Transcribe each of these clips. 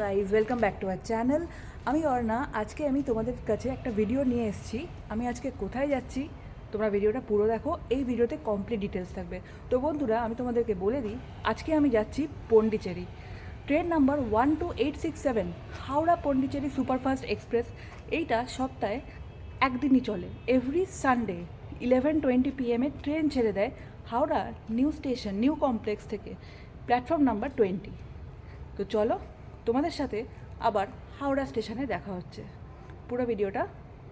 Guys welcome back to our channel. আমি অর্ণা। আজকে আমি তোমাদের কাছে একটা ভিডিও নিয়ে এসেছি। আমি আজকে কোথায় যাচ্ছি তোমরা ভিডিওটা পুরো দেখো, এই ভিডিওতে কমপ্লিট ডিটেলস থাকবে। তো বন্ধুরা, আমি তোমাদেরকে বলে দিই, আজকে আমি যাচ্ছি Pondicherry. Train number 12867 Howrah Pondicherry superfast express. এইটা সপ্তাহে একদিনই চলে, এভরি সানডে 11:20 PM ট্রেন ছেড়ে দেয় Howrah new station new complex থেকে, প্ল্যাটফর্ম নাম্বার 20। তো চলো তোমাদের সাথে আবার হাওড়া স্টেশনে দেখা হচ্ছে।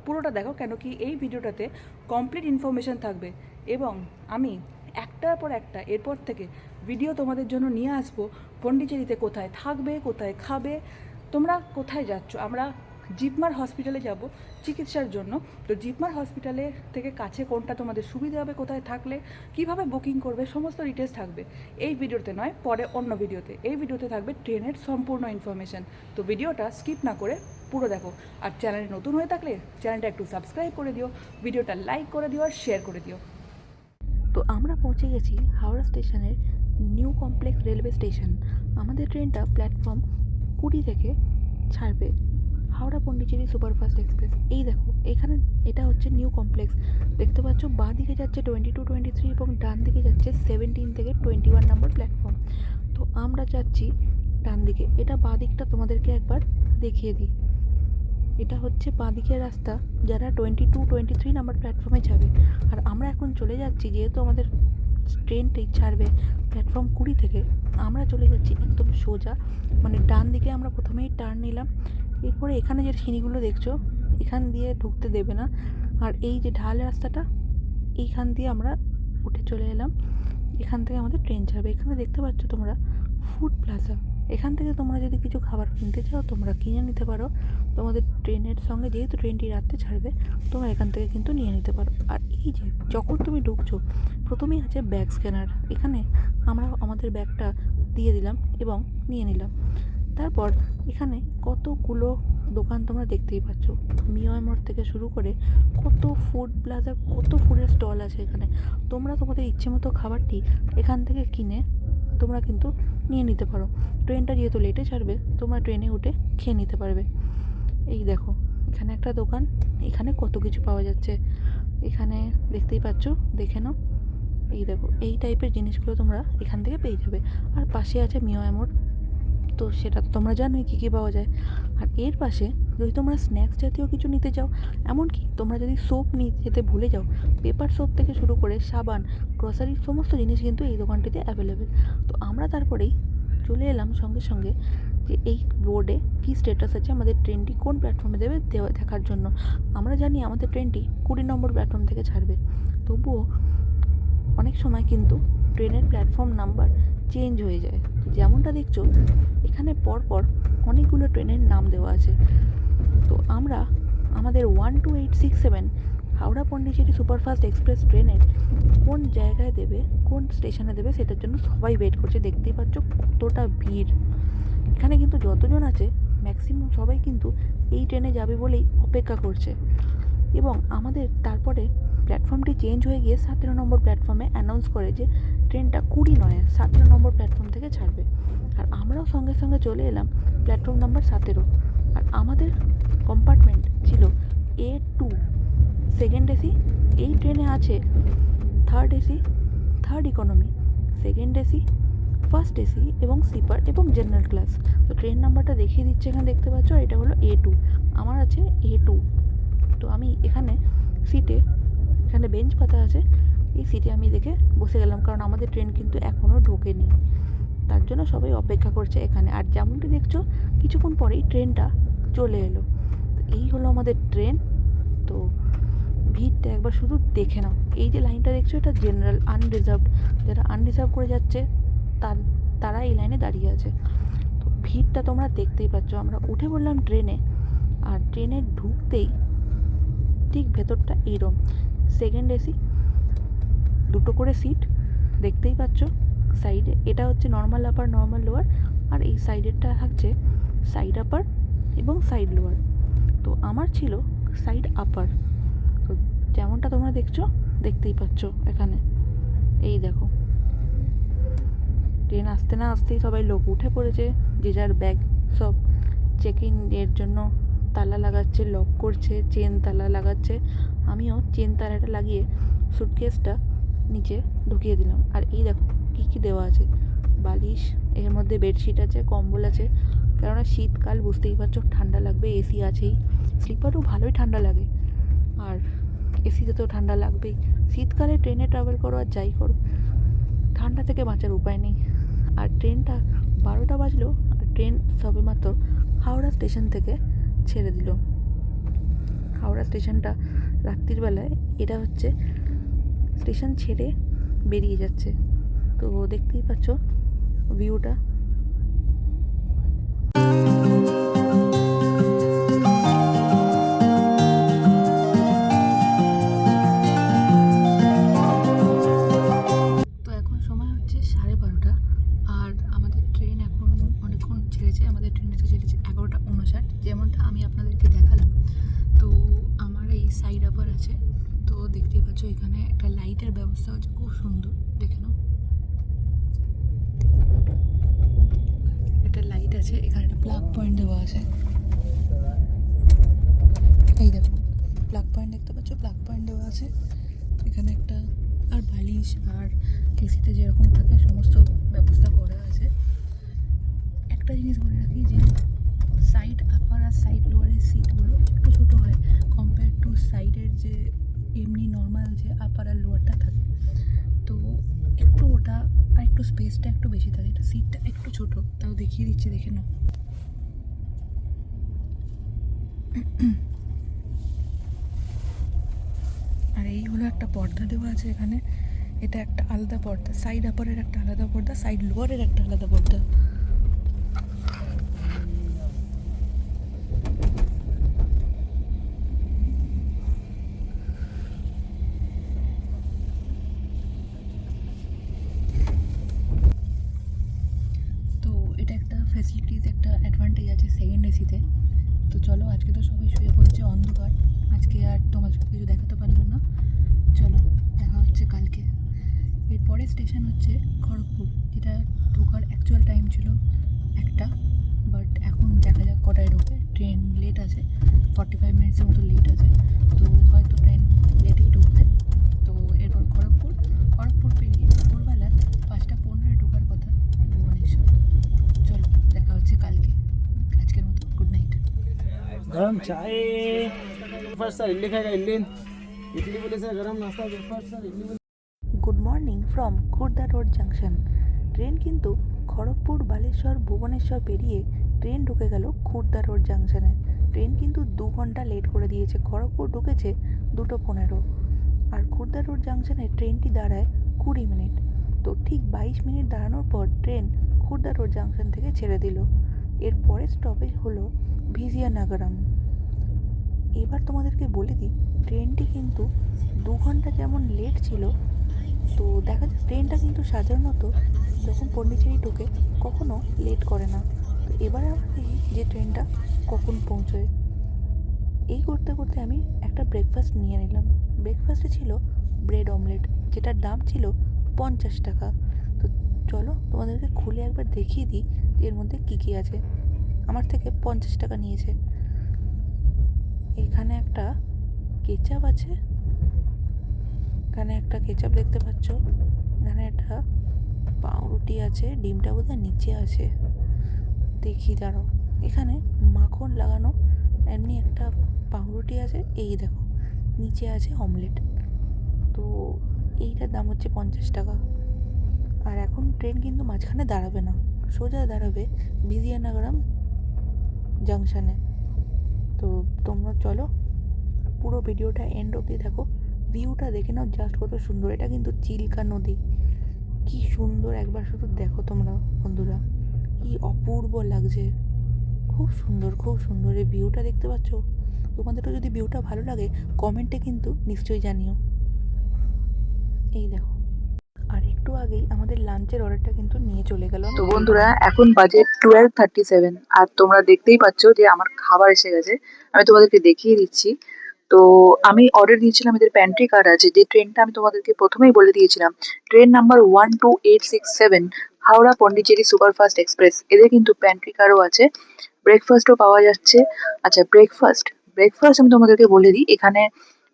পুরোটা দেখো, কেন কি এই ভিডিওটাতে কমপ্লিট ইনফরমেশান থাকবে এবং আমি একটার পর একটা এরপর থেকে ভিডিও তোমাদের জন্য নিয়ে আসবো। পন্ডিচেরিতে কোথায় থাকবে, কোথায় খাবে, তোমরা কোথায় যাচ্ছ। আমরা জিপমার হসপিটালে যাব চিকিৎসার জন্য। তো জিপমার হসপিটালে থেকে কাছে কোনটা তোমাদের সুবিধা হবে, কোথায় থাকলে কিভাবে বুকিং করবে, সমস্ত ডিটেলস থাকবে এই ভিডিওতে, নয় পরে অন্য ভিডিওতে। এই ভিডিওতে থাকবে ট্রেনের সম্পূর্ণ ইনফরমেশান। তো ভিডিওটা স্কিপ না করে পুরো দেখো। আর চ্যানেলে নতুন হয়ে থাকলে চ্যানেলটা একটু সাবস্ক্রাইব করে দিও, ভিডিওটা লাইক করে দিও আর শেয়ার করে দিও। তো আমরা পৌঁছে গেছি হাওড়া স্টেশনের নিউ কমপ্লেক্স রেলওয়ে স্টেশন। আমাদের ট্রেনটা প্ল্যাটফর্ম 20 থেকে ছাড়বে হাওড়া পন্ডিচেরি সুপারফাস্ট এক্সপ্রেস। এই দেখো এখানে এটা হচ্ছে নিউ কমপ্লেক্স, দেখতে পাচ্ছ। বাঁ দিকে যাচ্ছে 22, 23 এবং ডান দিকে যাচ্ছে 17 থেকে 21 নম্বর প্ল্যাটফর্ম। তো আমরা যাচ্ছি ডান দিকে। এটা বাঁ দিকটা তোমাদেরকে একবার দেখিয়ে দিই। এটা হচ্ছে বাঁদিকের রাস্তা, যারা 22, 23 নাম্বার প্ল্যাটফর্মে যাবে। আর আমরা এখন চলে যাচ্ছি, যেহেতু আমাদের ট্রেনটি ছাড়বে প্ল্যাটফর্ম 20 থেকে, আমরা চলে যাচ্ছি একদম সোজা, মানে ডান দিকে। আমরা প্রথমেই টার্ন নিলাম, এরপরে এখানে যে সিঁড়িগুলো দেখছো এখান দিয়ে ঢুকতে দেবে না। আর এই যে ঢাল রাস্তাটা, এইখান দিয়ে আমরা উঠে চলে এলাম। এখান থেকে আমাদের ট্রেন ছাড়বে। এখানে দেখতে পাচ্ছ তোমরা ফুড প্লাজা। এখান থেকে তোমরা যদি কিছু খাবার কিনতে চাও তোমরা কিনে নিতে পারো। তোমাদের ট্রেনের সঙ্গে, যেহেতু ট্রেনটি রাত্রে ছাড়বে, তোমরা এখান থেকে কিন্তু নিয়ে নিতে পারো। আর এই যে যখন তুমি ঢুকছো প্রথমেই আছে ব্যাগ স্ক্যানার। এখানে আমরা আমাদের ব্যাগটা দিয়ে দিলাম এবং নিয়ে নিলাম। তারপর এখানে কতগুলো দোকান তোমরা দেখতেই পাচ্ছ, মিয়ামর থেকে শুরু করে কত ফুড প্লাজার, কত ফুডের স্টল আছে এখানে। তোমরা তোমাদের ইচ্ছে মতো খাবারটি এখান থেকে কিনে তোমরা কিন্তু নিয়ে নিতে পারো। ট্রেনটা যেহেতু লেটে ছাড়বে, তোমরা ট্রেনে উঠে খেয়ে নিতে পারবে। এই দেখো এখানে একটা দোকান, এখানে কত কিছু পাওয়া যাচ্ছে। এখানে দেখতেই পাচ্ছ, দেখে নাও। এই দেখো এই টাইপের জিনিসগুলো তোমরা এখান থেকে পেয়ে যাবে। আর পাশে আছে মিয়ামর, তো সেটা তো তোমরা জানোই কী কী পাওয়া যায়। আর এর পাশে যদি তোমরা স্ন্যাক্স জাতীয় কিছু নিতে চাও, এমনকি তোমরা যদি সোপ নিয়ে যেতে ভুলে যাও, পেপার সোপ থেকে শুরু করে সাবান, গ্রসারির সমস্ত জিনিস কিন্তু এই দোকানটিতে অ্যাভেলেবেল। তো আমরা তারপরেই চলে এলাম সঙ্গে সঙ্গে যে এই বোর্ডে কী স্ট্যাটাস আছে, আমাদের ট্রেনটি কোন প্ল্যাটফর্মে দেখার জন্য। আমরা জানি আমাদের ট্রেনটি 20 নম্বর প্ল্যাটফর্ম থেকে ছাড়বে, তবুও অনেক সময় কিন্তু ট্রেনের প্ল্যাটফর্ম নাম্বার চেঞ্জ হয়ে যায়। তো যেমনটা দেখছো এখানে পরপর অনেকগুলো ট্রেনের নাম দেওয়া আছে। তো আমরা আমাদের 12867 হাওড়া পন্ডিচেরি সুপারফাস্ট এক্সপ্রেস ট্রেনের কোন জায়গায় দেবে, কোন স্টেশনে দেবে, সেটার জন্য সবাই ওয়েট করছে। দেখতেই পাচ্ছ কতটা ভিড়। এখানে কিন্তু যতজন আছে ম্যাক্সিমাম সবাই কিন্তু এই ট্রেনে যাবে বলেই অপেক্ষা করছে। এবং আমাদের তারপরে প্ল্যাটফর্মটি চেঞ্জ হয়ে গিয়ে 17 নম্বর প্ল্যাটফর্মে অ্যানাউন্স করে যে ট্রেনটা 20 নয় 17 নম্বর প্ল্যাটফর্ম থেকে ছাড়বে। আর আমরাও সঙ্গে সঙ্গে চলে এলাম প্ল্যাটফর্ম নাম্বার 17। আর আমাদের কম্পার্টমেন্ট ছিল A2 সেকেন্ড এসি। এই ট্রেনে আছে third AC, third economy, second AC, first AC এবং স্লিপার এবং জেনারেল ক্লাস। তো ট্রেন নাম্বারটা দেখিয়ে দিচ্ছে, এখানে দেখতে পাচ্ছ, এটা হলো A2। আমার আছে A2। তো আমি এখানে সিটে, এখানে বেঞ্চ পাতা আছে, এই সিটে আমি দেখে বসে গেলাম, কারণ আমাদের ট্রেন কিন্তু এখনও ঢোকেনি, তার জন্য সবাই অপেক্ষা করছে এখানে। আর যেমনটি দেখছো কিছুক্ষণ পরেই ট্রেনটা চলে এলো। তো এই হলো আমাদের ট্রেন। তো ভিড়টা একবার শুধু দেখে নাও। এই যে লাইনটা দেখছো এটা জেনারেল আনরিজার্ভড, যারা আনরিজার্ভ করে যাচ্ছে তারা এই লাইনে দাঁড়িয়ে আছে। তো ভিড়টা তোমরা দেখতেই পাচ্ছ। আমরা উঠে পড়লাম ট্রেনে। আর ট্রেনে ঢুকতেই ঠিক ভেতরটা এইরকম, সেকেন্ড এসি, দুটো করে সিট দেখতেই পাচ্ছ সাইডে। এটা হচ্ছে নর্মাল আপার, নর্মাল লোয়ার। আর এই সাইডেরটা থাকছে সাইড আপার এবং সাইড লোয়ার। তো আমার ছিল সাইড আপার। তো যেমনটা তোমরা দেখতেই পাচ্ছ এখানে। এই দেখো ট্রেন আসতে না আসতেই সবাই লোক উঠে পড়েছে, যে যার ব্যাগ সব চেক ইন এর জন্য তালা লাগাচ্ছে, লক করছে, চেন তালা লাগাচ্ছে। আমিও চেন তালাটা লাগিয়ে সুটকেসটা নিচে ঢুকিয়ে দিলাম। আর এই দেখো কী কী দেওয়া আছে, বালিশ, এর মধ্যে বেডশিট আছে, কম্বল আছে, কেননা শীতকাল বুঝতেই পারছো, ঠান্ডা লাগবে, এসি আছেই। স্লিপারও ভালোই ঠান্ডা লাগে, আর এসিতে তো ঠান্ডা লাগবেই। শীতকালে ট্রেনে ট্রাভেল করো আর যাই করো, ঠান্ডা থেকে বাঁচার উপায় নেই। আর ট্রেনটা 12টা বাজলো, আর ট্রেন সবেমাত্র হাওড়া স্টেশন থেকে ছেড়ে দিল। হাওড়া স্টেশনটা রাত্রির বেলায়, এটা হচ্ছে স্টেশন ছেড়ে বেরিয়ে যাচ্ছে। তো দেখতেই পাচ্ছ ভিউটা। তো এখন সময় হচ্ছে 12:30, আর আমাদের ট্রেন এখন অনেকক্ষণ ছেড়েছে। আমাদের ট্রেন এসে ছেড়েছে 11:59, যেমনটা আমি আপনাদেরকে দেখালাম। তো আমার এই সাইড আপার আছে, তো দেখতেই পাচ্ছ এখানে একটা লাইটের ব্যবস্থা আছে, খুব সুন্দর, দেখে নাও। একটা লাইট আছে, এখানে একটা প্লাগ পয়েন্ট দেওয়া আছে। এই দেখো প্লাগ পয়েন্ট দেখতে পাচ্ছ, প্লাগ পয়েন্ট দেওয়া আছে এখানে একটা। আর বালিশ আর এসিতে যেরকম থাকে সমস্ত ব্যবস্থা করা আছে। একটা জিনিস বলে রাখি যে সাইড আপার আর সাইড লোয়ারের সিটগুলো একটু ছোটো হয় কম্পেয়ার টু সাইডের যে এমনি নর্মাল যে আপার আর লোয়ারটা থাকে। তো একটু ওটা আর একটু স্পেসটা একটু বেশি থাকে, এটা সিটটা একটু ছোটো, তাও দেখিয়ে দিচ্ছি, দেখে নাও। আর এই হলো একটা পর্দা দেওয়া আছে এখানে, এটা একটা আলাদা পর্দা, সাইড আপারের একটা আলাদা পর্দা, সাইড লোয়ারের একটা আলাদা পর্দা। তো এটা একটা ফ্যাসিলিটিস, একটা অ্যাডভান্টেজ আছে সেকেন্ড এসিতে। তো চলো, আজকে তো সবাই শুয়ে পড়েছে, অন্ধকার, আজকে আর তোমাদের কিছু দেখাতে পারলাম না। চলো, দেখা হচ্ছে কালকে। এরপরে স্টেশন হচ্ছে খড়গপুর, যেটা ঢোকার অ্যাকচুয়াল টাইম ছিল 1টা, বাট এখন দেখা যাক কটায় ঢোকে। ট্রেন লেট আছে, 45 মিনিটসের মতো লেট আছে, তো হয়তো ট্রেন লেটেই ঢুকবে। তো এরপর খড়গপুর, খড়গপুর পেরিয়ে ভোরবেলা 5টা 15-এ ঢোকার কথা ভুবনেশ্বর। চলো, দেখা হচ্ছে কালকে। আজকের মতো গুড নাইট। गरम चाय ब्रेकफास्ट सर इडली खाएगा इडली इडली बोले सर गरम नाश्ता ब्रेकफास्ट सर इडली बोले good morning from Khurda road junction. Train কিন্তু খড়গপুর, বালেশ্বর, ভুবনেশ্বর পেরিয়ে ট্রেন ঢুকে গেল খুর্দা রোড জাংশনে। ট্রেন কিন্তু 2 ঘন্টা লেট করে দিয়েছে, খড়গপুর ঢুকেছে 2:15, আর খুর্দা রোড জাংশনে ট্রেনটি দাঁড়ায় 20 মিনিট। তো ঠিক 22 মিনিট দাঁড়ানোর পর ট্রেন খুর্দা রোড জাংশন থেকে ছেড়ে দিল। এর পরের স্টপেজ হলো ভিজিয়ানগরম। এবার তোমাদেরকে বলে দিই, ট্রেনটি কিন্তু 2 ঘন্টা যেমন লেট ছিল, তো দেখা যায় ট্রেনটা কিন্তু সাধারণত যখন পন্ডিচেরি ঢোকে কখনো লেট করে না। তো এবারে আমরা দেখি যে ট্রেনটা কখন পৌঁছয়। এই করতে করতে আমি একটা ব্রেকফাস্ট নিয়ে নিলাম। ব্রেকফাস্টে ছিল ব্রেড অমলেট, যেটার দাম ছিল 50 টাকা। তো চলো তোমাদেরকে খুলে একবার দেখিয়ে দিই যে এর মধ্যে কী কী আছে। আমার থেকে 50 টাকা নিয়েছে। এখানে একটা কেচাপ আছে, এখানে একটা কেচাপ দেখতে পাচ্ছ, এখানে একটা পাউরুটি আছে, ডিমটা বোধহয় নিচে আছে, দেখি দাঁড়াও। এখানে মাখন লাগানো এমনি একটা পাউরুটি আছে, এই দেখো নিচে আছে অমলেট। তো এইটার দাম হচ্ছে 50 টাকা। আর এখন ট্রেন কিন্তু মাঝখানে দাঁড়াবে না, সোজা দাঁড়াবে বিজিয়ানগরম জাংশনে। তো তোমরা চলো পুরো ভিডিওটা এন্ড অবধি দেখো, ভিউটা দেখে নাও জাস্ট কত সুন্দর। এটা কিন্তু চিল্কা নদী, কি সুন্দর, একবার শুধু দেখো তোমরা বন্ধুরা, কি অপূর্ব লাগছে, খুব সুন্দর খুব সুন্দর। এই ভিউটা দেখতে পাচ্ছ? তোমাদেরও যদি ভিউটা ভালো লাগে কমেন্টে কিন্তু নিশ্চয়ই জানিও। এই দেখো, আর একটু আগেই আমাদের লাঞ্চের অর্ডারটা কিন্তু নিয়ে চলে গেল। তো বন্ধুরা এখন বাজে 12:37 আর তোমরা দেখতেই পাচ্ছ যে আমার খাবার এসে গেছে। আমি তোমাদেরকে দেখিয়ে দিচ্ছি। তো আমি অর্ডার দিয়েছিলাম, এদের প্যান্ট্রি কার্ড আছে, যে ট্রেনটা আমি তোমাদেরকে প্রথমেই বলে দিয়েছিলাম, train number 12867 Howrah Pondicherry superfast express. এদের কিন্তু প্যান্ট্রি কারও আছে, ব্রেকফাস্টও পাওয়া যাচ্ছে। আচ্ছা, ব্রেকফাস্ট ব্রেকফাস্ট আমি তোমাদেরকে বলে দিই। এখানে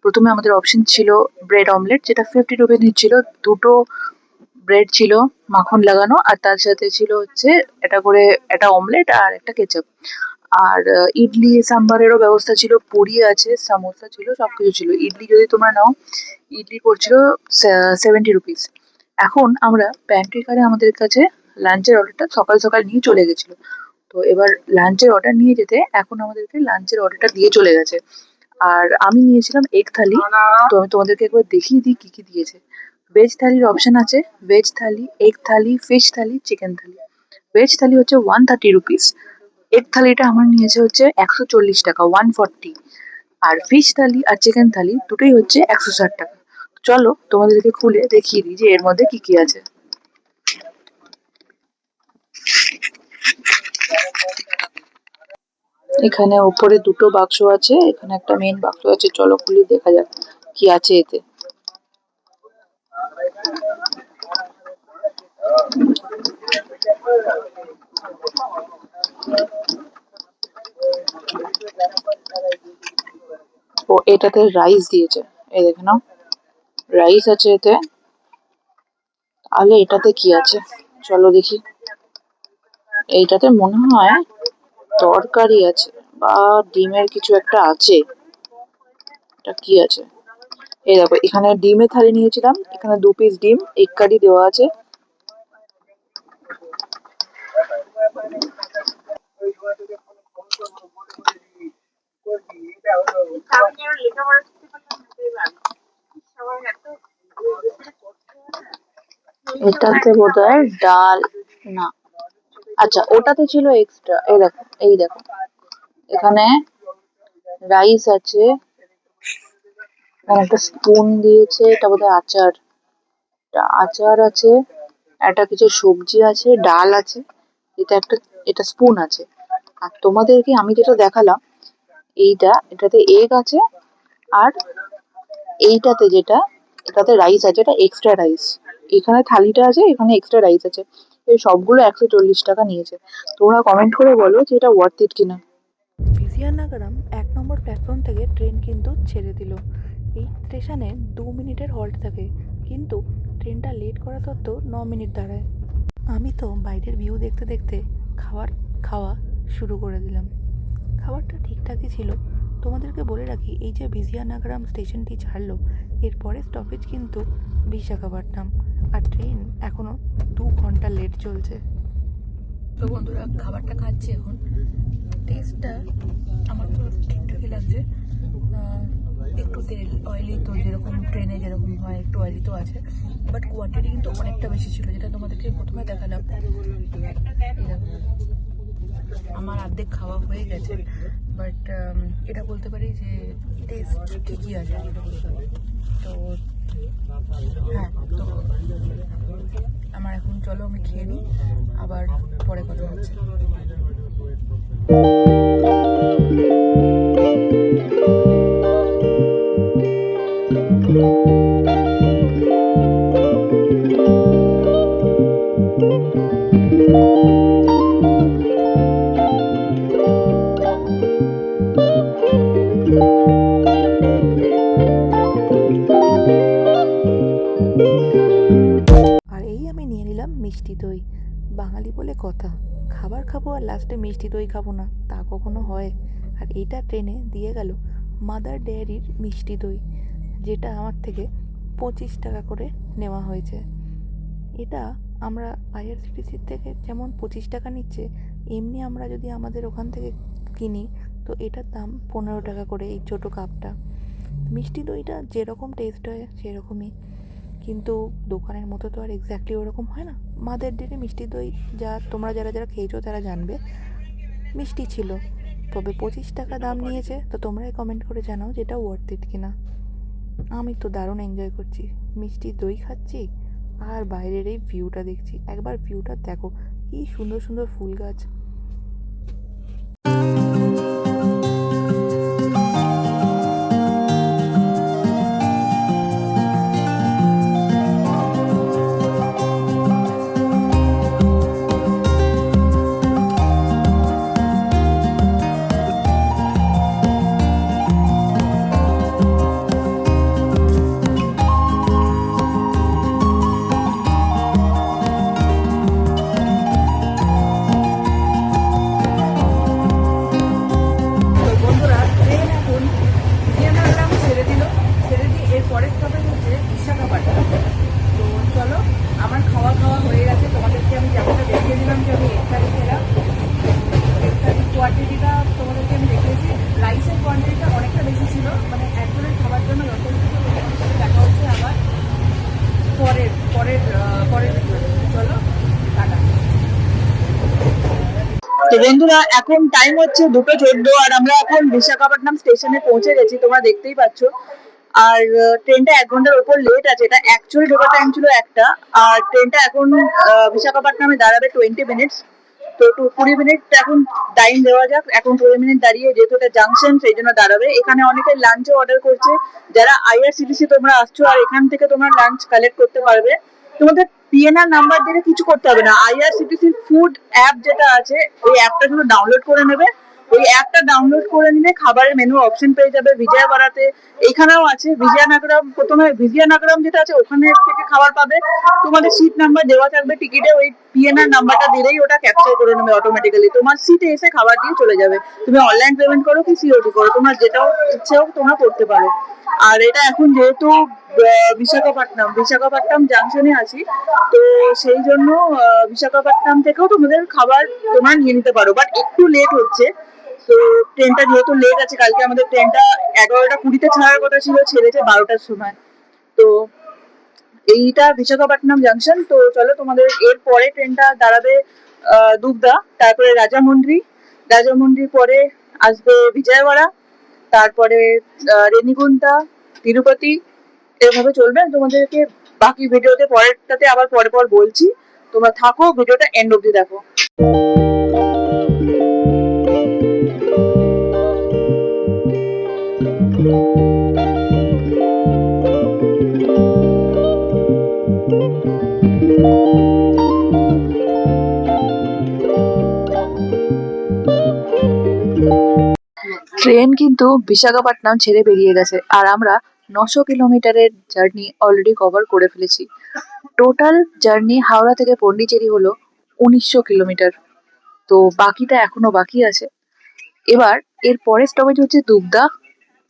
প্রথমে আমাদের অপশন ছিল ব্রেড অমলেট, যেটা 50 রুপি নিচ্ছিল। দুটো ব্রেড ছিল মাখন লাগানো, আর তার সাথে ছিল হচ্ছে এটা করে একটা অমলেট আর একটা কেচাপ। আর ইডলি সাম্বারেরও ব্যবস্থা ছিল, পুরি আছে, সামোসা ছিল, সবকিছু ছিল। ইডলি যদি তোমরা নাও, ইডলি পড়ছিল 70 রুপিস। এখন আমরা প্যান্ট্রি কারে আমাদের কাছে লাঞ্চের অর্ডারটা সকাল সকাল নিয়ে চলে গেছিল। তো এবার লাঞ্চের অর্ডার নিয়ে যেতে এখন আমাদেরকে লাঞ্চের অর্ডারটা দিয়ে চলে গেছে। আর আমি নিয়েছিলাম এগ থালি। তো আমি তোমাদেরকে একবার দেখিয়ে দিই কি কি দিয়েছে। ভেজ থালির অপশন আছে, ভেজ থালি, এগ থালি, ফিশ থালি, চিকেন থালি। ভেজ থালি হচ্ছে 130 রুপিস। এগ থালিটা আমার নিয়েছে হচ্ছে 140 টাকা, 140। আর ফিশ থালি আর চিকেন থালি দুটোই হচ্ছে 160 টাকা। চলো তোমাদেরকে খুলে দেখিয়ে দিই যে এর মধ্যে কি কি আছে। এখানে উপরে দুটো বাক্স আছে, এখানে একটা মেন বাক্স আছে, চলো খুলে দেখা যাক কি আছে এতে। ও এটাতে রাইস দিয়েছে, এই দেখে নাও, রাইস আছে এতে। তাহলে এটাতে কি আছে চলো দেখি। এইটাতে মনে হয় তরকারি আছে বা ডিমের কিছু একটা আছে। এটা কি আছে? এই দেখো, এখানে ডিমের থালি নিয়েছিলাম, এখানে 2 পিস ডিম, এগ কারি দেওয়া আছে। এটাতে বোধহয় ডাল, না, আচ্ছা ওটাতে ছিল এক্সট্রা। এই দেখো, এই দেখো, এখানে রাইস আছে, এখানে একটা স্পুন দিয়েছে, এটা বোধহয় আচার। এটা আচার আছে, একটা কিছু সবজি আছে, ডাল আছে, এটা একটা, এটা স্পুন আছে। আর তোমাদেরকে আমি যেটা দেখালাম, এটাতে এগ আছে, আর এইটাতে যেটা, এটাতে রাইস আছে, এটা এক্সট্রা রাইস। এখানে থালিটা আছে, এখানে এক্সট্রা রাইস আছে। এই সবগুলো 140 টাকা নিয়েছে। তোমরা কমেন্ট করে বলো যে এটা ওয়ার্থ ইট কিনা। বিজিয়ানাগরম 1 নম্বর প্ল্যাটফর্ম থেকে ট্রেন কিন্তু ছেড়ে দিল। এই স্টেশনে 2 মিনিটের হল্ট থাকে, কিন্তু ট্রেনটা লেট করা সত্ত্বেও 9 মিনিট দাঁড়ায়। আমি তো বাইরের ভিউ দেখতে দেখতে খাওয়া শুরু করে দিলাম। খাবারটা ঠিকঠাকই ছিল। তোমাদেরকে বলে রাখি, এই যে বিজিয়ানাগরম স্টেশনটি ছাড়লো, এরপরে স্টপেজ কিন্তু বিশাখাপট্টনম, আর ট্রেন এখনও 2 ঘন্টা লেট চলছে। তো বন্ধুরা, খাবারটা খাচ্ছি এখন। টেস্টটা আমার তো ঠিকঠাকই লাগছে। একটু তেল অয়েলি, তো যেরকম ট্রেনে যেরকম হয় একটু অয়েলি তো আছে, বাট কোয়ান্টিটি কিন্তু অনেকটা বেশি ছিল, যেটা তোমাদেরকে প্রথমে দেখালাম। আমার অর্ধেক খাওয়া হয়ে গেছে, বাট এটা বলতে পারি যে টেস্ট ঠিকই আছে। তো হ্যাঁ, তো আমার এখন চলো আমি খেয়ে নিই, আবার পরে কথা হচ্ছে। আর এই আমি নিয়ে নিলাম মিষ্টি দই। বাঙালি বলে কথা, খাবার খাবো আর লাস্টে মিষ্টি দই খাবো না, তা কখনো হয়? আর এইটা ট্রেনে দিয়ে গেল মাদার ডেয়ারির মিষ্টি দই, যেটা আমার থেকে 25 টাকা করে নেওয়া হয়েছে। এটা আমরা আইআরসিটিসির থেকে যেমন 25 টাকা নিচ্ছে, এমনি আমরা যদি আমাদের ওখান থেকে কিনি তো এটার দাম 15 টাকা করে এই ছোটো কাপটা। মিষ্টি দইটা যেরকম টেস্ট হয় সেরকমই, কিন্তু দোকানের মতো তো আর এক্স্যাক্টলি ওরকম হয় না। মাদার ডেয়ারি মিষ্টি দই যা তোমরা যারা যারা খেয়েছো তারা জানবে, মিষ্টি ছিল। তবে 25 টাকা দাম নিয়েছে, তো তোমরাই কমেন্ট করে জানাও যে এটা ওয়ার্থ ইট কিনা। আমি তো দারুণ এনজয় করছি, মিষ্টি দই খাচ্ছি আর বাইরের এই ভিউটা দেখছি। একবার ভিউটা দেখো, কি সুন্দর সুন্দর ফুল গাছ। বন্ধুরা এখন টাইম হচ্ছে 2:14 আর আমরা এখন বিশাখাপট্টনম স্টেশনে পৌঁছে গেছি, তোমরা দেখতেই পাচ্ছ। আর ট্রেনটা 1 ঘন্টার উপর লেট আছে। এটা অ্যাকচুয়ালি ঢোকার টাইম ছিল 1টা, আর ট্রেনটা এখন বিশাখাপট্টনমে দাঁড়াবে 20 মিনিটস। তো 20 মিনিট এখন টাইম দেওয়া যাক। এখন 20 মিনিট দাঁড়িয়ে, যেহেতু এটা জাংশন সেই জন্য দাঁড়াবে। এখানে অনেকে লাঞ্চও অর্ডার করছে। যারা IRCTC তোমরা আসছো আর এখান থেকে তোমরা লাঞ্চ কালেক্ট করতে পারবে, তোমাদের PNR নাম্বার দিলে কিছু করতে হবে না। IRCTC ফুড অ্যাপ যেটা আছে, ওই অ্যাপটা শুধু ডাউনলোড করে নেবে। ওই অ্যাপটা ডাউনলোড করে নিলে খাবারের মেনু অপশন পেয়ে যাবে। বিজয়ওয়াড়াতে এখানেও আছে বিজয়নগরম, প্রথমে বিজয়নগরম যেটা আছে ওখানে থেকে খাবার পাবে। তোমাদের সিট নাম্বার দেওয়া থাকবে টিকিটে, ওই PNR নাম্বারটা দিলেই ওটা ক্যাপচার করে নেবে অটোমেটিক্যালি। তোমার সিটে এসে খাবার দিয়ে চলে যাবে। তুমি অনলাইন পেমেন্ট করো কি COD করো, তোমার যেটা ইচ্ছে হোক তোমরা করতে পারো। আর এটা এখন যেহেতু বিশাখাপট্টনম জাংশনে আছি, তো সেই জন্য বিশাখাপট্টনম থেকেও তোমাদের খাবার তোমরা নিয়ে নিতে পারো, বাট একটু লেট হচ্ছে। তো ট্রেনটা যেহেতু লেট আছে, কালকে আমাদের ট্রেনটা 11টা 20-তে ছাড়ার কথা ছিল, ছেড়েছে 12টার সময়। তো এইটা বিশাখাপট্টনম জাংশন। তো চলো, তোমাদের এর পরে ট্রেনটা দাঁড়াবে দুবদা, তারপরে রাজামুন্দ্রি। রাজামুন্দ্রির পরে আসবে বিজয়ওয়াড়া, তারপরে রেনিগুন্টা, তিরুপতি। এভাবে চলবে। তোমাদেরকে বাকি ভিডিওতে পরেরটাতে আবার পরে বলছি। তোমরা থাকো, ভিডিওটা এন্ড অব্দি দেখো। ট্রেন কিন্তু বিশাখাপট্টনম ছেড়ে বেরিয়ে গেছে, আর আমরা 900 কিলোমিটারের জার্নি অলরেডি কভার করে ফেলেছি। টোটাল জার্নি হাওড়া থেকে পন্ডিচেরি হলো 1900 কিলোমিটার। তো বাকিটা এখনো বাকি আছে। এবার এর পরের স্টপেজ হচ্ছে দুবদা,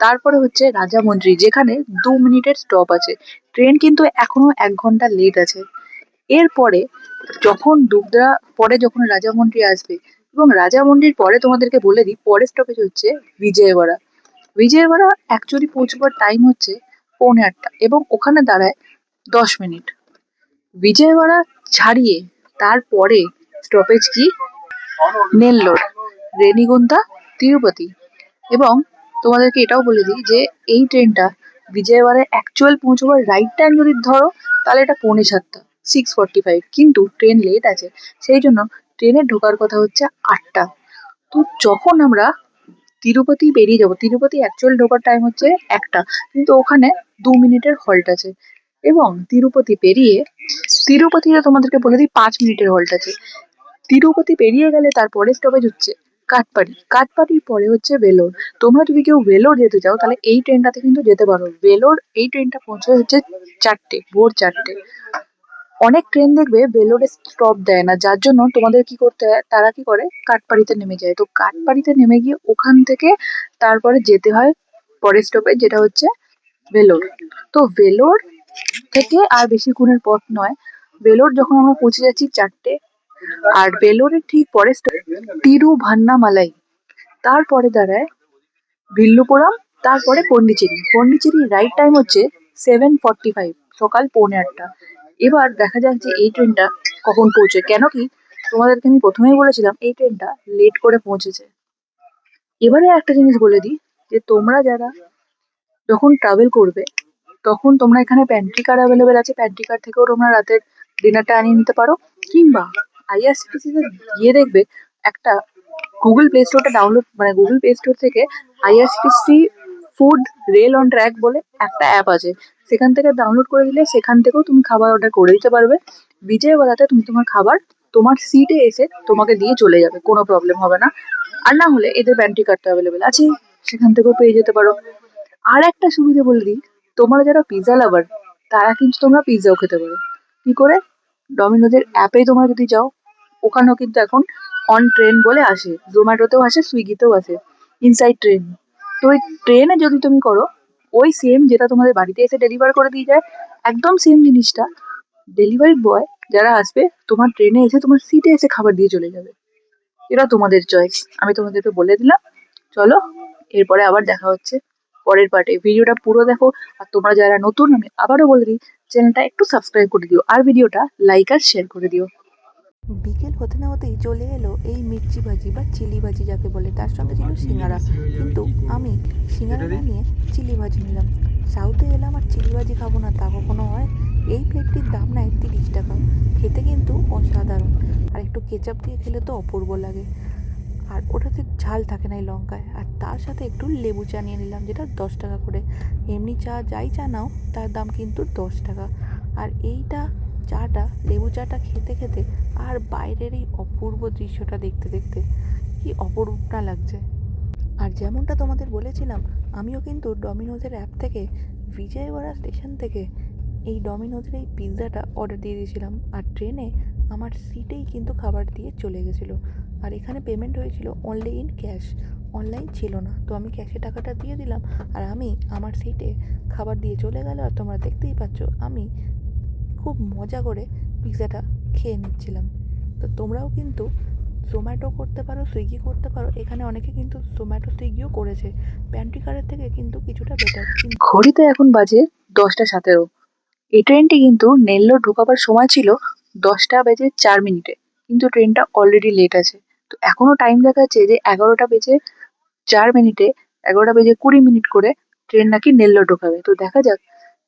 তারপরে হচ্ছে রাজামুন্দ্রি, যেখানে 2 মিনিটের স্টপ আছে। ট্রেন কিন্তু এখনো 1 ঘন্টা লেট আছে। এরপরে যখন দুবদা পরে যখন রাজামুন্ড্রি আসবে, এবং রাজামুন্ড্রির পরে তোমাদেরকে বলে দিই পরের স্টপেজ হচ্ছে বিজয়ওয়াড়া। বিজয়ওয়াড়া অ্যাকচুয়ালি পৌঁছবার টাইম হচ্ছে 7:45 এবং ওখানে দাঁড়ায় 10 মিনিট। বিজয়ওয়াড়া ছাড়িয়ে তারপরে স্টপেজ কি নেল্লোর, রেনিগুন্টা, তিরুপতি। এবং তোমাদেরকে এটাও বলে দিই যে এই ট্রেনটা বিজয়ওয়াড়ায় অ্যাকচুয়াল পৌঁছবার রাইট টাইম যদি ধরো, তাহলে এটা 6:45, 6:45, কিন্তু ট্রেন লেট আছে, সেই জন্য ট্রেনের ঢোকার কথা হচ্ছে 8টা। তো যখন আমরা তিরুপতি বেরিয়ে যাব, তিরুপতি অ্যাকচুয়াল ঢোকার টাইম হচ্ছে 1টা, কিন্তু ওখানে 2 মিনিটের হল্ট আছে। এবং তিরুপতি পেরিয়ে, তিরুপতিতে তোমাদেরকে বলে দিই 5 মিনিটের হল্ট আছে। তিরুপতি পেরিয়ে গেলে তারপরে স্টপেজ হচ্ছে কাটপাড়ি। কাটপাড়ির পরে হচ্ছে ভেলোর। তোমরা যদি কেউ ভেলোর যেতে চাও, তাহলে এই ট্রেনটাতে কিন্তু যেতে পারো। ভেলোর এই ট্রেনটা পৌঁছে হচ্ছে 4টে, ভোর 4টে। অনেক ট্রেন দেখবে ভেলোরে স্টপ দেয় না, যার জন্য তোমাদের কি করতে হয়, তারা কি করে কাটপাড়িতে নেমে যায়। তো কাটপাড়িতে নেমে গিয়ে ওখান থেকে তারপরে যেতে হয় পরের স্টপেজ, যেটা হচ্ছে ভেলোর। তো ভেলোর থেকে আর বেশিক্ষণের পথ নয়। ভেলোর যখন আমরা পৌঁছে যাচ্ছি 4টে, আর ভেলোরের ঠিক পরে তিরুভান্নামালাই, তারপরে দাঁড়ায় ভিল্লুপুরম, তারপরে পন্ডিচেরি। পন্ডিচেরির রাইট টাইম হচ্ছে 7:45, সকাল 7:45। এবার দেখা যাক যে এই ট্রেনটা কখন পৌঁছে। কেন কি, তোমাদেরকে আমি প্রথমেই বলেছিলাম এই ট্রেনটা লেট করে পৌঁছেছে। এবারে একটা জিনিস বলে দিই, যে তোমরা যারা যখন ট্রাভেল করবে, তখন তোমরা এখানে প্যান্ট্রি কার অ্যাভেলেবেল আছে, প্যান্ট্রি কার থেকেও তোমরা রাতের ডিনারটা আনিয়ে নিতে পারো। কিংবা IRCTC তে গিয়ে দেখবে একটা গুগল প্লে স্টোরটা ডাউনলোড, মানে গুগল প্লে স্টোর থেকে IRCTC food rail on track বলে একটা অ্যাপ আছে, সেখান থেকে ডাউনলোড করে দিলে সেখান থেকেও তুমি খাবার অর্ডার করে দিতে পারবে। বিজয়ওয়াড়াতে তুমি তোমার খাবার তোমার সিটে এসে তোমাকে দিয়ে চলে যাবে, কোনো প্রবলেম হবে না। আর না হলে এদের প্যান্ট্রি কার্ডটা অ্যাভেলেবেল আছে, সেখান থেকেও পেয়ে যেতে পারো। আর একটা সুবিধা বলে দিই, তোমরা যারা পিৎজা লাভার, তারা কিন্তু তোমরা পিৎজাও খেতে পারো। কি করে, ডমিনোজের অ্যাপে তোমরা যদি যাও, ওখানেও কিন্তু এখন অন ট্রেন বলে আসে, জোম্যাটোতেও আসে, সুইগিতেও আসে, ইনসাইড ট্রেন। তো ওই ট্রেনে যদি তুমি করো, ওই সেম যেটা তোমাদের বাড়িতে এসে ডেলিভার করে দিয়ে যায়, একদম সেম জিনিসটা ডেলিভারি বয় যারা আসবে তোমার ট্রেনে এসে তোমার সিটে এসে খাবার দিয়ে চলে যাবে। এটা তোমাদের চয়েস, আমি তোমাদেরকে বলে দিলাম। চলো, এরপরে আবার দেখা হচ্ছে পরের পার্টে। ভিডিওটা পুরো দেখো। আর তোমরা যারা নতুন, আমি আবারও বলে দিই, চ্যানেলটা একটু সাবস্ক্রাইব করে দিও, আর ভিডিওটা লাইক আর শেয়ার করে দিও। বিকেল হতে না হতেই চলে এলো এই মির্চি ভাজি বা চিলি ভাজি যাকে বলে, তার সঙ্গে ছিল সিঙ্গারা। কিন্তু আমি সিঙ্গারা না নিয়ে চিলি ভাজি নিলাম। সাউথে এলাম আর চিলি ভাজি খাবো না তা কখনো হয়? এই প্লেটটির দাম নেয় 30 টাকা। খেতে কিন্তু অসাধারণ, আর একটু কেচাপ দিয়ে খেলে তো অপূর্ব লাগে। আর ওটাতে ঝাল থাকে না এই লঙ্কায়। আর তার সাথে একটু লেবু চা নিয়ে নিলাম, যেটা 10 টাকা করে। এমনি চা যাই চা নাও তার দাম কিন্তু 10 টাকা। আর এইটা চাটা, লেবু চাটা খেতে খেতে আর বাইরের এই অপূর্ব দৃশ্যটা দেখতে দেখতে কি অপরূপ না লাগছে। আর যেমনটা তোমাদের বলেছিলাম, আমিও কিন্তু ডমিনোজের অ্যাপ থেকে বিজয়ওয়াড়া স্টেশন থেকে এই ডমিনোজের এই পিৎজাটা অর্ডার দিয়ে দিয়েছিলাম। আর ট্রেনে আমার সিটেই কিন্তু খাবার দিয়ে চলে গেছিলো। আর এখানে পেমেন্ট হয়েছিল অনলি ইন ক্যাশ, অনলাইন ছিল না। তো আমি ক্যাশে টাকাটা দিয়ে দিলাম, আর আমি আমার সিটে খাবার দিয়ে চলে গেল। আর তোমরা দেখতেই পাচ্ছ আমি খুব মজা করে পিৎজাটা খেয়ে নিচ্ছিলাম। তো তোমরাও কিন্তু জোম্যাটো করতে পারো, সুইগি করতে পারো। এখানে অনেকে কিন্তু জোম্যাটো সুইগিও করেছে, প্যান্ট্রি কারের থেকে কিন্তু কিছুটা বেটার। ঘড়িতে এখন বাজে 10টা 17। এই ট্রেনটি কিন্তু নেল্লোর ঢোকাবার সময় ছিল 10টা বেজে 4 মিনিটে, কিন্তু ট্রেনটা অলরেডি লেট আছে। তো এখনো টাইম দেখাচ্ছে যে 11টা বেজে 4 মিনিটে, 11টা বেজে 20 মিনিট করে ট্রেন নাকি নেল্লোর ঢোকাবে। তো দেখা যাক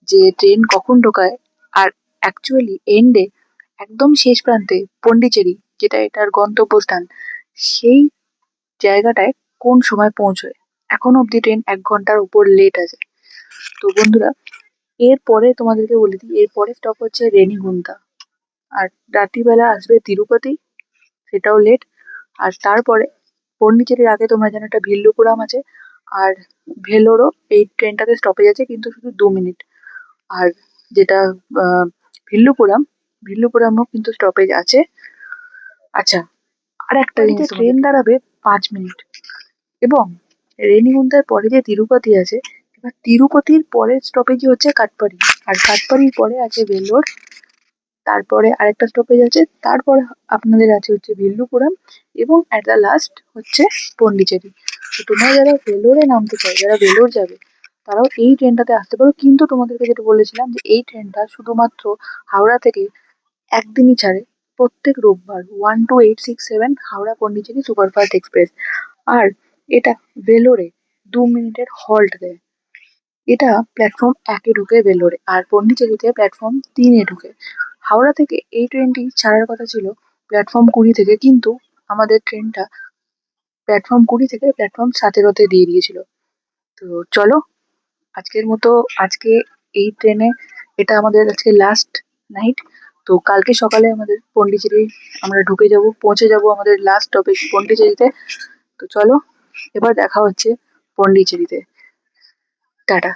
যে ট্রেন কখন ঢোকায়। আর অ্যাকচুয়ালি এন্ডে একদম শেষ প্রান্তে পন্ডিচেরি, যেটা এটার গন্তব্যস্থান, সেই জায়গাটায় কোন সময় পৌঁছয়। এখনো অব্দি ট্রেন 1 ঘন্টার উপর লেট আছে। তো বন্ধুরা, এরপরে তোমাদেরকে বলে দিই, এরপরে স্টপ হচ্ছে রেনিগুন্তা। আর রাত্রিবেলা আসবে তিরুপতি, সেটাও লেট। আর তারপরে পন্ডিচেরির আগে তোমরা জানো একটা ভিল্লুপুরাম আছে। আর ভেলোরও এই ট্রেনটাতে স্টপেজ আছে, কিন্তু শুধু 2 মিনিট। আর যেটা আহ, ভিল্লুপুরাম, ভিল্লুপুরামও কিন্তু স্টপেজ আছে। আচ্ছা, আর একটা জিনিস, ট্রেন দাঁড়াবে 5 মিনিট। এবং রেনিগুন্তার পরে যে তিরুপতি আছে, এবার তিরুপতির পরের স্টপেজই হচ্ছে কাটপাড়ি। আর কাটপাড়ির পরে আছে ভেলোর, তারপরে আরেকটা স্টপেজ আছে, তারপরে আপনাদের আছে হচ্ছে ভিল্লুপুরাম, এবং অ্যাট দ্য লাস্ট হচ্ছে পন্ডিচেরি। তো তোমরা যারা ভেলোরে নামতে চাও, যারা ভেলোর যাবে, তারাও এই ট্রেনটাতে আসতে পারো। কিন্তু তোমাদেরকে যেটা বলেছিলাম যে এই ট্রেনটা শুধুমাত্র হাওড়া থেকে একদিনই ছাড়ে, প্রত্যেক রোববার 12867 হাওড়া পন্ডিচেরি সুপারফাস্ট এক্সপ্রেস। আর এটা ভেলোরে 2 মিনিটের হল্ট দেয়। এটা প্ল্যাটফর্ম 1-এ ঢুকে ভেলোরে, আর পন্ডিচেরিতে প্ল্যাটফর্ম 3-এ ঢুকে। হাওড়া থেকে এই ট্রেনটি ছাড়ার কথা ছিল প্ল্যাটফর্ম 20 থেকে, কিন্তু আমাদের ট্রেনটা প্ল্যাটফর্ম 20 থেকে প্ল্যাটফর্ম 17-তে দিয়ে দিয়েছিল। তো চলো, আজকের মতো আজকে এই ট্রেনে এটা আমাদের আজকে লাস্ট নাইট। তো কালকে সকালে আমাদের পন্ডিচেরি আমরা ঢুকে যাব, পৌঁছে যাব আমাদের লাস্ট স্টপেজ পন্ডিচেরিতে। তো চলো, এবার দেখা হচ্ছে পন্ডিচেরিতে। টাটা।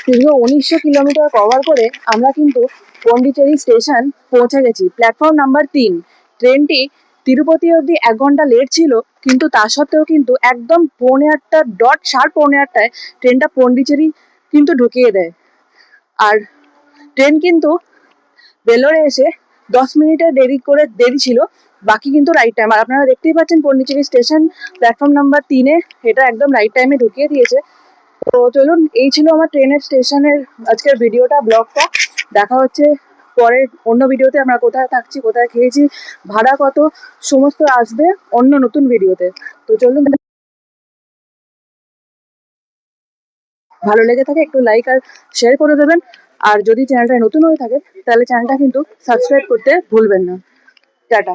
দীর্ঘ 1900 কিলোমিটার কভার করে আমরা কিন্তু পন্ডিচেরি স্টেশন পৌঁছে গেছি, প্ল্যাটফর্ম নাম্বার 3। ট্রেনটি তিরুপতি অবধি 1 ঘন্টা লেট ছিল, কিন্তু তা সত্ত্বেও কিন্তু একদম পৌনে 8টা ডট, শার্প পৌনে 8টায় ট্রেনটা পন্ডিচেরি কিন্তু ঢুকিয়ে দেয়। আর ট্রেন কিন্তু ভেলোরে এসে 10 মিনিটের দেরি ছিল, বাকি কিন্তু রাইট টাইম। আর আপনারা দেখতেই পাচ্ছেন পন্ডিচেরি স্টেশন প্ল্যাটফর্ম নাম্বার 3-এ, এটা একদম রাইট টাইমে ঢুকিয়ে দিয়েছে। তো চলুন, এই ছিল আমার ট্রেনের স্টেশনের আজকের ভিডিওটা, ব্লগটা। দেখা হচ্ছে পরের অন্য ভিডিওতে। আমরা কোথায় থাকছি, কোথায় খেয়েছি, ভাড়া কত, সমস্ত আসবে অন্য নতুন ভিডিওতে। তো চলুন, ভালো লেগে থাকে একটু লাইক আর শেয়ার করে দেবেন। আর যদি চ্যানেলটা নতুন হয়ে থাকে, তাহলে চ্যানেলটা কিন্তু সাবস্ক্রাইব করতে ভুলবেন না। টাটা।